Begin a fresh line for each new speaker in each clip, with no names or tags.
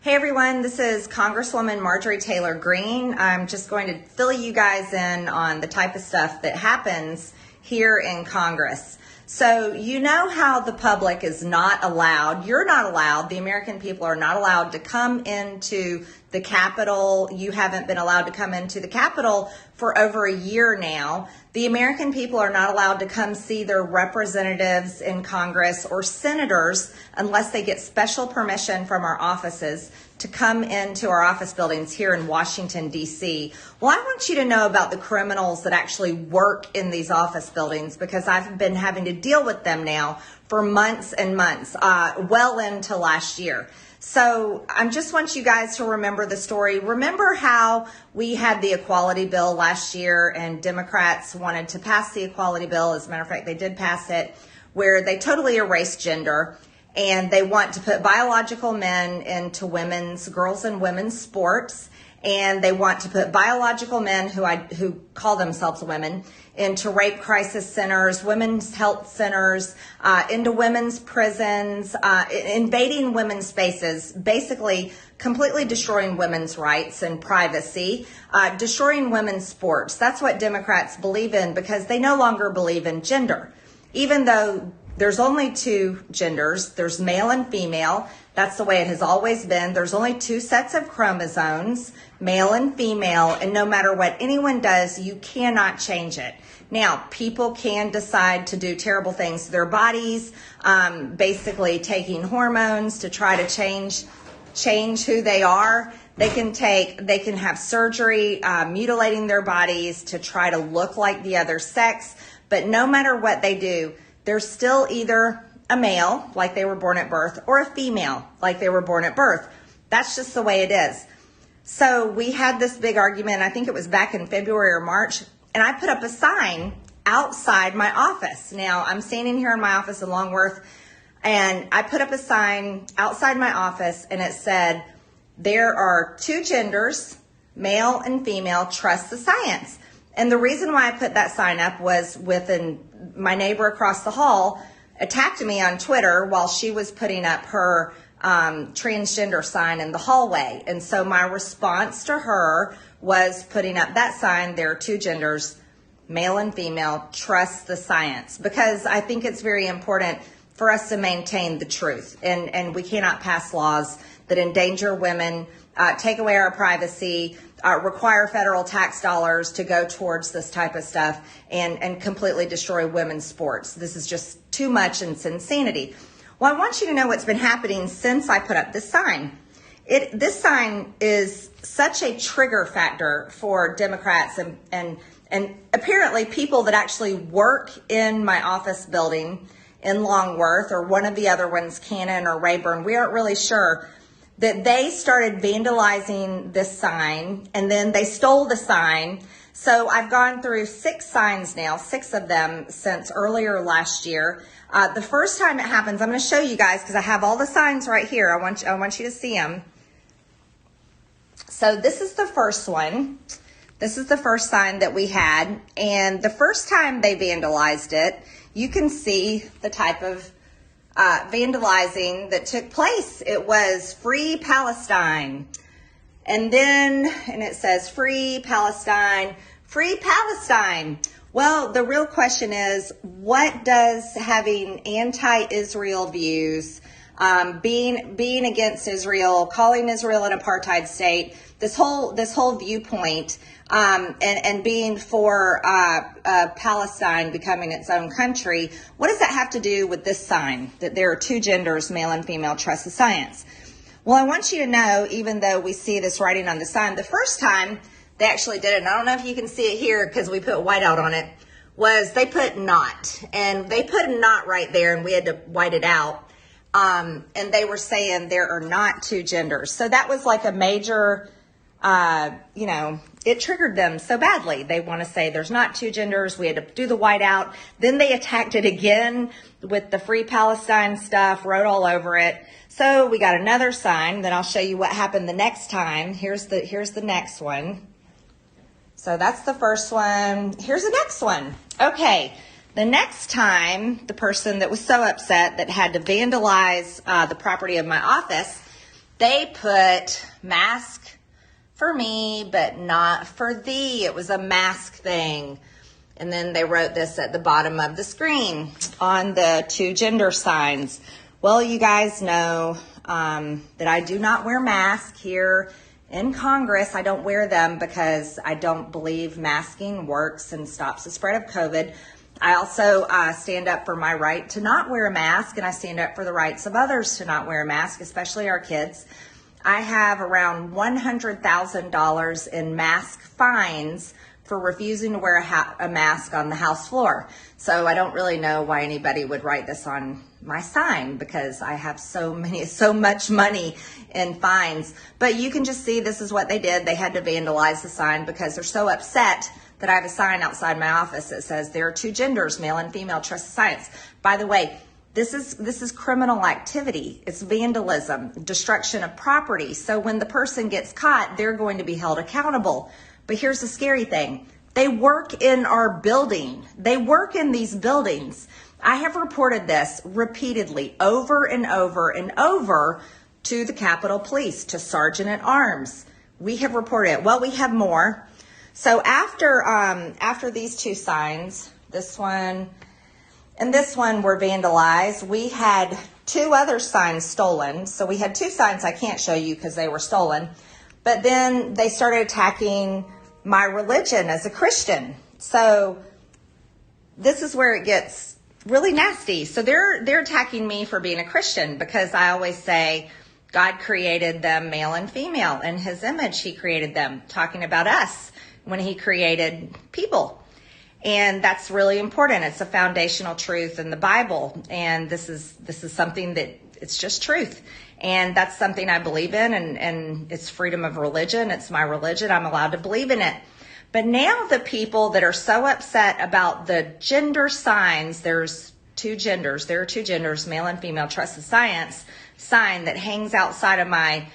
Hey everyone, this is Congresswoman Marjorie Taylor Greene. I'm just going to fill you guys in on the type of stuff that happens here in Congress. So you know how the public is not allowed, you're not allowed, the American people are not allowed to come into the Capitol. You haven't been allowed to come into the Capitol for over a year now. The American people are not allowed to come see their representatives in Congress or senators unless they get special permission from our offices to come into our office buildings here in Washington, D.C. Well, I want you to know about the criminals that actually work in these office buildings, because I've been having to deal with them now for months and months, well into last year. So I just want you guys to remember the story. Remember how we had the equality bill last year and Democrats wanted to pass the equality bill. As a matter of fact, they did pass it, where they totally erased gender. And they want to put biological men into girls and women's sports. And they want to put biological men who call themselves women into rape crisis centers, women's health centers, into women's prisons, invading women's spaces, basically completely destroying women's rights and privacy, destroying women's sports. That's what Democrats believe in, because they no longer believe in gender. Even though there's only two genders, there's male and female. That's the way it has always been. There's only two sets of chromosomes, male and female, and no matter what anyone does, you cannot change it. Now, people can decide to do terrible things to their bodies, basically taking hormones to try to change who they are. They can have surgery, mutilating their bodies to try to look like the other sex. But no matter what they do, they're still either a male, like they were born at birth, or a female, like they were born at birth. That's just the way it is. So we had this big argument, I think it was back in February or March, and I put up a sign outside my office. Now, I'm standing here in my office in Longworth, and I put up a sign outside my office, and it said, there are two genders, male and female, trust the science. And the reason why I put that sign up was my neighbor across the hall attacked me on Twitter while she was putting up her transgender sign in the hallway. And so my response to her was putting up that sign, there are two genders, male and female, trust the science. Because I think it's very important for us to maintain the truth. And we cannot pass laws that endanger women, take away our privacy, require federal tax dollars to go towards this type of stuff, and completely destroy women's sports. This is just too much, and it's insanity. Well, I want you to know what's been happening since I put up this sign. This sign is such a trigger factor for Democrats and apparently people that actually work in my office building in Longworth, or one of the other ones, Cannon or Rayburn. We aren't really sure. That they started vandalizing this sign, and then they stole the sign. So I've gone through 6 signs now, 6 of them since earlier last year. The first time it happens, I'm going to show you guys because I have all the signs right here. I want you to see them. So this is the first one. This is the first sign that we had. And the first time they vandalized it, you can see the type of vandalizing that took place. It was Free Palestine. And it says Free Palestine, Free Palestine. Well, the real question is, what does having anti-Israel views, being against Israel, calling Israel an apartheid state, this whole viewpoint, and being for Palestine becoming its own country, what does that have to do with this sign, that there are two genders, male and female, trust the science? Well, I want you to know, even though we see this writing on the sign, the first time they actually did it, and I don't know if you can see it here because we put whiteout on it, was they put not. And they put a not right there, and we had to white it out. And they were saying there are not two genders. So that was like a major, it triggered them so badly. They want to say there's not two genders. We had to do the whiteout. Then they attacked it again with the Free Palestine stuff, wrote all over it. So we got another sign. Then I'll show you what happened the next time. Here's the next one. So that's the first one. Here's the next one. Okay. The next time, the person that was so upset that had to vandalize the property of my office, They put mask for me, but not for thee. It was a mask thing. And then they wrote this at the bottom of the screen on the 2 gender signs. Well, you guys know that I do not wear masks here in Congress. I don't wear them because I don't believe masking works and stops the spread of COVID. I also stand up for my right to not wear a mask, and I stand up for the rights of others to not wear a mask, especially our kids. I have around $100,000 in mask fines for refusing to wear a mask on the House floor. So I don't really know why anybody would write this on my sign, because I have so much money in fines. But you can just see this is what they did. They had to vandalize the sign because they're so upset that I have a sign outside my office that says there are 2 genders, male and female, trust the science. By the way, this is criminal activity. It's vandalism, destruction of property. So when the person gets caught, they're going to be held accountable. But here's the scary thing. They work in our building. They work in these buildings. I have reported this repeatedly over and over and over to the Capitol Police, to Sergeant at Arms. We have reported it. Well, we have more. So after these 2 signs, this one and this one were vandalized, we had 2 other signs stolen. So we had 2 signs I can't show you because they were stolen. But then they started attacking my religion as a Christian. So this is where it gets really nasty. So they're attacking me for being a Christian, because I always say God created them male and female. In his image, he created them, talking about us when he created people. And that's really important. It's a foundational truth in the Bible. And this is something that it's just truth. And that's something I believe in, and it's freedom of religion. It's my religion. I'm allowed to believe in it. But now the people that are so upset about the gender signs, there's 2 genders. There are 2 genders, male and female, trust the science sign that hangs outside of my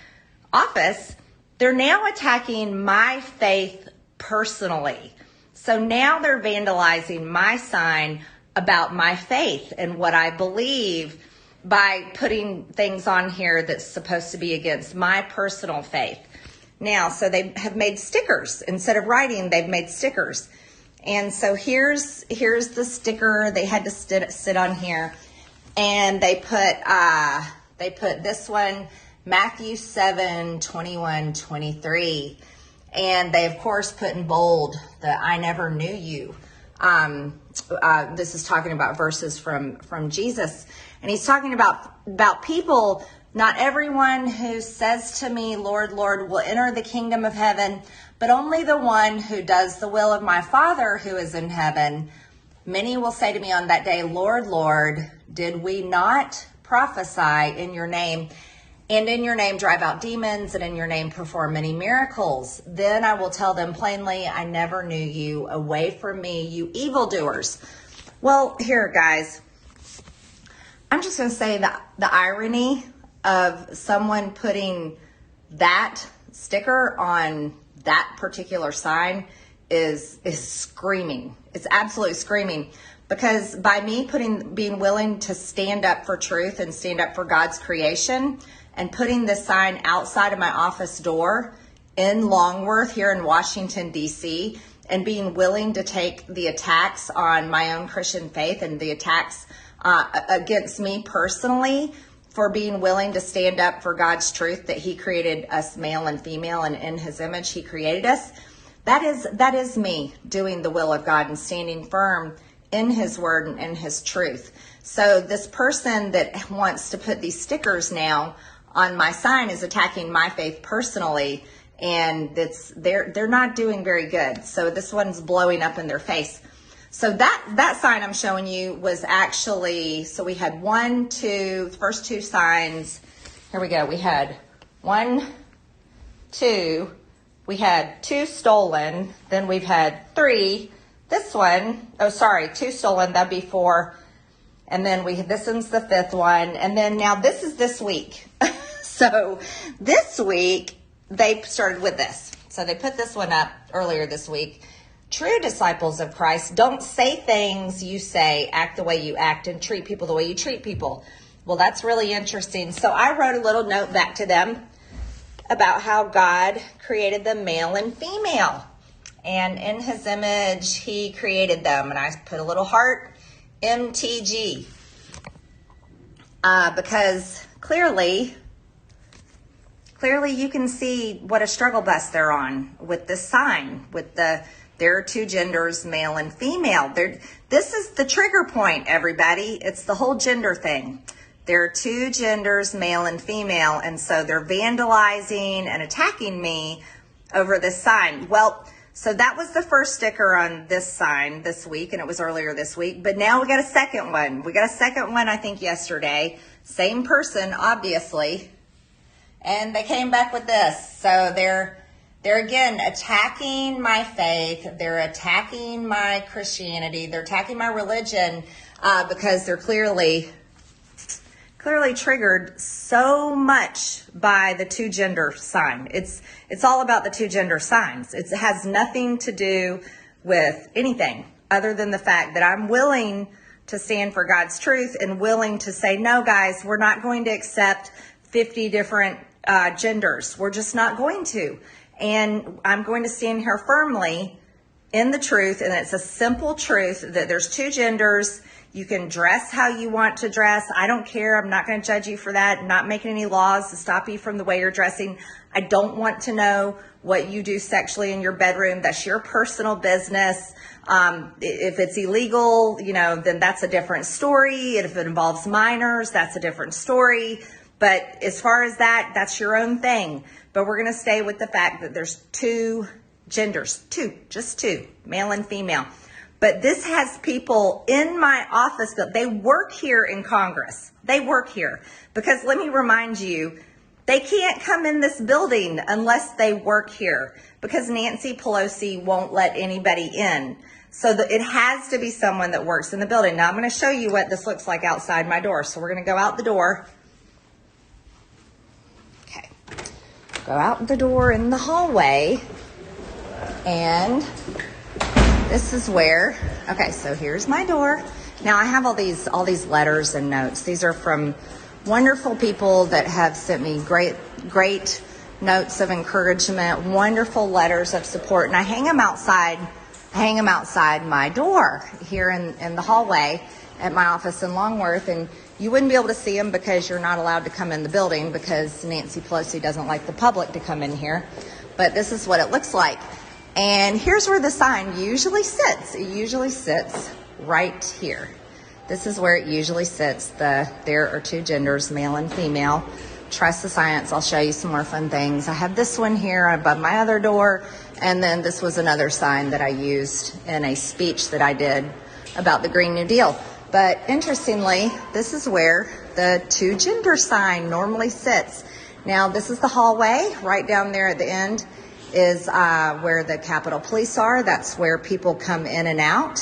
office. They're now attacking my faith personally. So now they're vandalizing my sign about my faith and what I believe by putting things on here that's supposed to be against my personal faith. Now, so they have made stickers. Instead of writing, they've made stickers. And so here's the sticker. They had to sit on here, and they put this one, Matthew 7:21-23. And they, of course, put in bold the I never knew you. This is talking about verses from Jesus. And he's talking about people. Not everyone who says to me, Lord, Lord, will enter the kingdom of heaven, but only the one who does the will of my Father who is in heaven. Many will say to me on that day, Lord, Lord, did we not prophesy in your name, and in your name drive out demons, and in your name perform many miracles? Then I will tell them plainly, I never knew you. Away from me, you evildoers. Well, here, guys, I'm just going to say that the irony of someone putting that sticker on that particular sign is screaming. It's absolutely screaming, because by me being willing to stand up for truth and stand up for God's creation and putting this sign outside of my office door in Longworth here in Washington, D.C., and being willing to take the attacks on my own Christian faith and the attacks against me personally, for being willing to stand up for God's truth that he created us male and female, and in his image he created us. That is me doing the will of God and standing firm in his word and in his truth. So this person that wants to put these stickers now on my sign is attacking my faith personally, and they're not doing very good. So this one's blowing up in their face. So that sign I'm showing you was actually, so we had the first 2 signs. Here we go. We had 1, 2, we had 2 stolen. Then we've had 3. This one, 2 stolen. That'd be 4. And then this one's the 5th one. And then now this is this week. So this week they started with this. So they put this one up earlier this week. True disciples of Christ don't say things you say, act the way you act, and treat people the way you treat people. Well, that's really interesting. So I wrote a little note back to them about how God created them male and female. And in his image, he created them. And I put a little heart, MTG. Because clearly you can see what a struggle bus they're on with this sign, with there are two genders, male and female. This is the trigger point, everybody. It's the whole gender thing. There are two genders, male and female, and so they're vandalizing and attacking me over this sign. Well, so that was the first sticker on this sign this week, and it was earlier this week, but now we got a second one. We got a second one, I think, yesterday. Same person, obviously, and they came back with this. So they're again attacking my faith. They're attacking my Christianity. They're attacking my religion because they're clearly triggered so much by the two gender sign. It's all about the two gender signs. It has nothing to do with anything other than the fact that I'm willing to stand for God's truth and willing to say, no, guys, we're not going to accept 50 different genders. We're just not going to. And I'm going to stand here firmly in the truth, and it's a simple truth that there's two genders. You can dress how you want to dress. I don't care. I'm not going to judge you for that. I'm not making any laws to stop you from the way you're dressing. I don't want to know what you do sexually in your bedroom. That's your personal business. If it's illegal, then that's a different story. If it involves minors, that's a different story. But as far as that, that's your own thing. But we're going to stay with the fact that there's two genders, just two, male and female. But this has people in my office that they work here in Congress. They work here because let me remind you, they can't come in this building unless they work here because Nancy Pelosi won't let anybody in. So it has to be someone that works in the building. Now I'm going to show you what this looks like outside my door. So we're going to go out the door. Okay. Go out the door in the hallway. And this is where, okay, so here's my door. Now I have all these letters and notes. These are from wonderful people that have sent me great notes of encouragement, wonderful letters of support, and I hang them outside my door here in the hallway at my office in Longworth, and you wouldn't be able to see them because you're not allowed to come in the building because Nancy Pelosi doesn't like the public to come in here. But this is what it looks like. And here's where the sign usually sits. It usually sits right here. This is where it usually sits. There are two genders, male and female. Trust the science. I'll show you some more fun things. I have this one here above my other door. And then this was another sign that I used in a speech that I did about the Green New Deal. But interestingly, this is where the two gender sign normally sits. Now, this is the hallway. Right down there at the end is where the Capitol Police are. That's where people come in and out.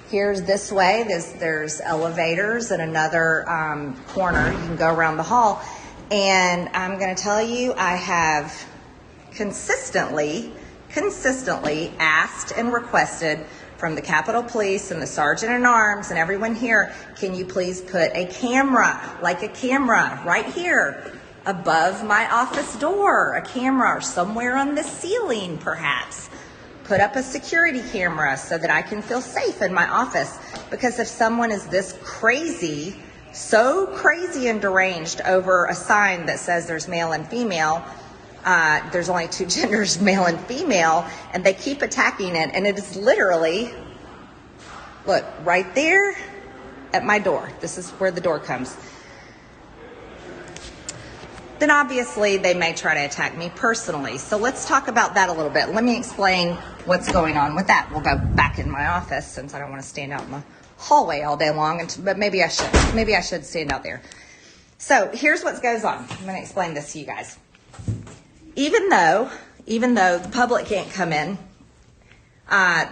Here's this way. There's elevators and another corner. You can go around the hall. And I'm going to tell you, I have consistently asked and requested from the Capitol Police and the Sergeant at Arms and everyone here, can you please put a camera right here above my office door, a camera or somewhere on the ceiling perhaps. Put up a security camera so that I can feel safe in my office. Because if someone is this crazy, so crazy and deranged over a sign that says there's male and female, there's only two genders, male and female, and they keep attacking it, and it is literally, look, right there at my door. This is where the door comes. Then obviously they may try to attack me personally. So let's talk about that a little bit. Let me explain what's going on with that. We'll go back in my office since I don't want to stand out in the hallway all day long, but maybe I should. Maybe I should stand out there. So here's what goes on. I'm going to explain this to you guys. Even though the public can't come in,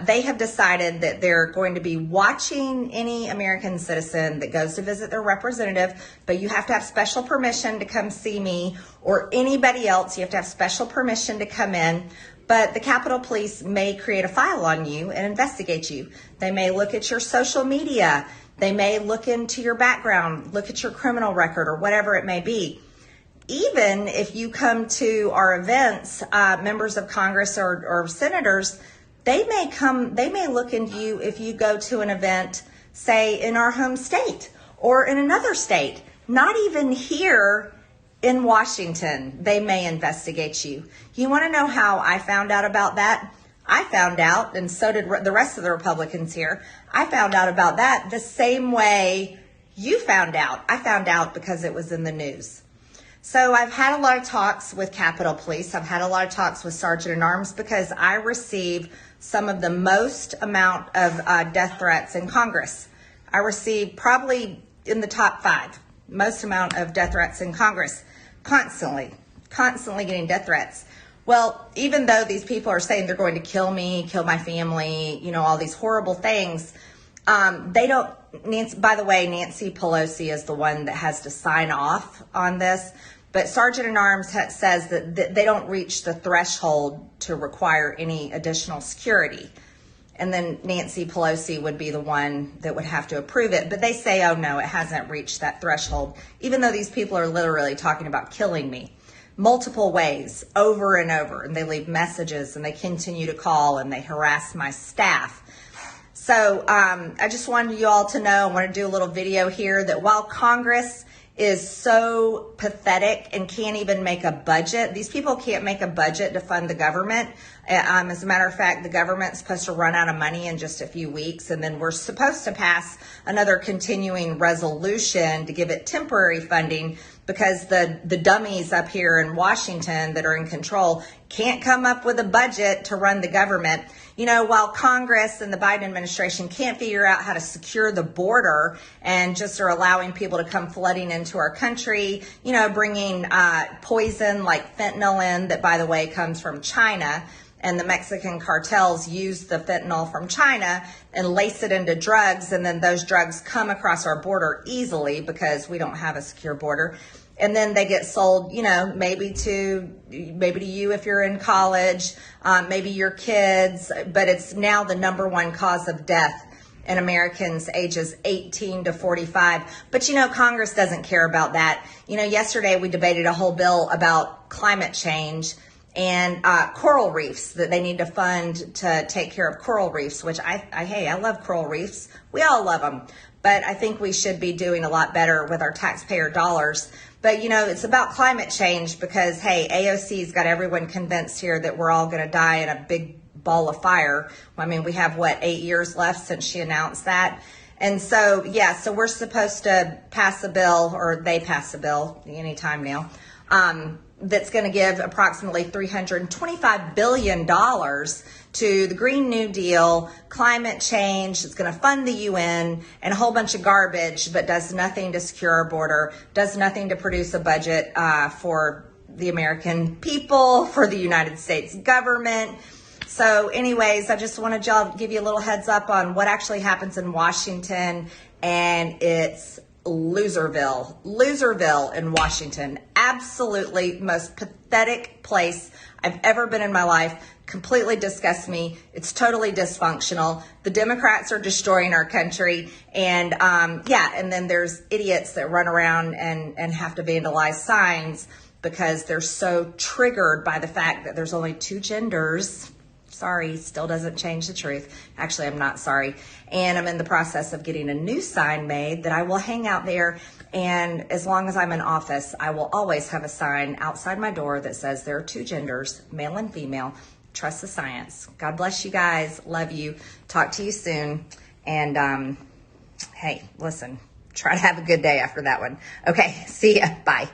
they have decided that they're going to be watching any American citizen that goes to visit their representative, but you have to have special permission to come see me or anybody else. You have to have special permission to come in. But the Capitol Police may create a file on you and investigate you. They may look at your social media. They may look into your background, look at your criminal record or whatever it may be. even if you come to our events, members of Congress or senators, they may look into you if you go to an event, say in our home state or in another state, not even here in Washington, they may investigate you. You want to know how I found out about that? I found out, and so did the rest of the Republicans here, I found out about that the same way you found out. I found out because it was in the news. So I've had a lot of talks with Capitol Police. I've had a lot of talks with Sergeant at Arms because I receive some of the most amount of death threats in Congress. I receive probably in the top 5, most amount of death threats in Congress, constantly getting death threats. Well, even though these people are saying they're going to kill me, kill my family, all these horrible things, they don't, by the way, Nancy Pelosi is the one that has to sign off on this, but Sergeant at Arms says that they don't reach the threshold to require any additional security. And then Nancy Pelosi would be the one that would have to approve it. But they say, oh no, it hasn't reached that threshold, even though these people are literally talking about killing me multiple ways over and over. And they leave messages and they continue to call and they harass my staff. So I just wanted you all to know, I want to do a little video here that while Congress is so pathetic and can't even make a budget. These people can't make a budget to fund the government. As a matter of fact, the government's supposed to run out of money in just a few weeks, and then we're supposed to pass another continuing resolution to give it temporary funding because the dummies up here in Washington that are in control can't come up with a budget to run the government. While Congress and the Biden administration can't figure out how to secure the border and just are allowing people to come flooding into our country, bringing poison like fentanyl in that, by the way, comes from China. And the Mexican cartels use the fentanyl from China and lace it into drugs. And then those drugs come across our border easily because we don't have a secure border. And then they get sold, maybe to you if you're in college, maybe your kids, but it's now the #1 cause of death in Americans ages 18 to 45. But Congress doesn't care about that. Yesterday we debated a whole bill about climate change and coral reefs, that they need to fund to take care of coral reefs, which I love coral reefs. We all love them. But I think we should be doing a lot better with our taxpayer dollars. But, it's about climate change because, hey, AOC's got everyone convinced here that we're all going to die in a big ball of fire. We have, 8 years left since she announced that. And so, so we're supposed to pass a bill, or they pass a bill anytime now, that's going to give approximately $325 billion to the Green New Deal, climate change. It's going to fund the UN and a whole bunch of garbage, but does nothing to secure our border, does nothing to produce a budget for the American people, for the United States government. So anyways, I just wanted y'all to give you a little heads up on what actually happens in Washington, and it's Loserville in Washington. Absolutely most pathetic place I've ever been in my life. Completely disgusts me. It's totally dysfunctional. The Democrats are destroying our country. And and then there's idiots that run around and have to vandalize signs because they're so triggered by the fact that there's only 2 genders. Sorry, still doesn't change the truth. Actually, I'm not sorry. And I'm in the process of getting a new sign made that I will hang out there. And as long as I'm in office, I will always have a sign outside my door that says there are 2 genders, male and female. Trust the science. God bless you guys. Love you. Talk to you soon. And hey, listen, try to have a good day after that one. Okay, see ya. Bye.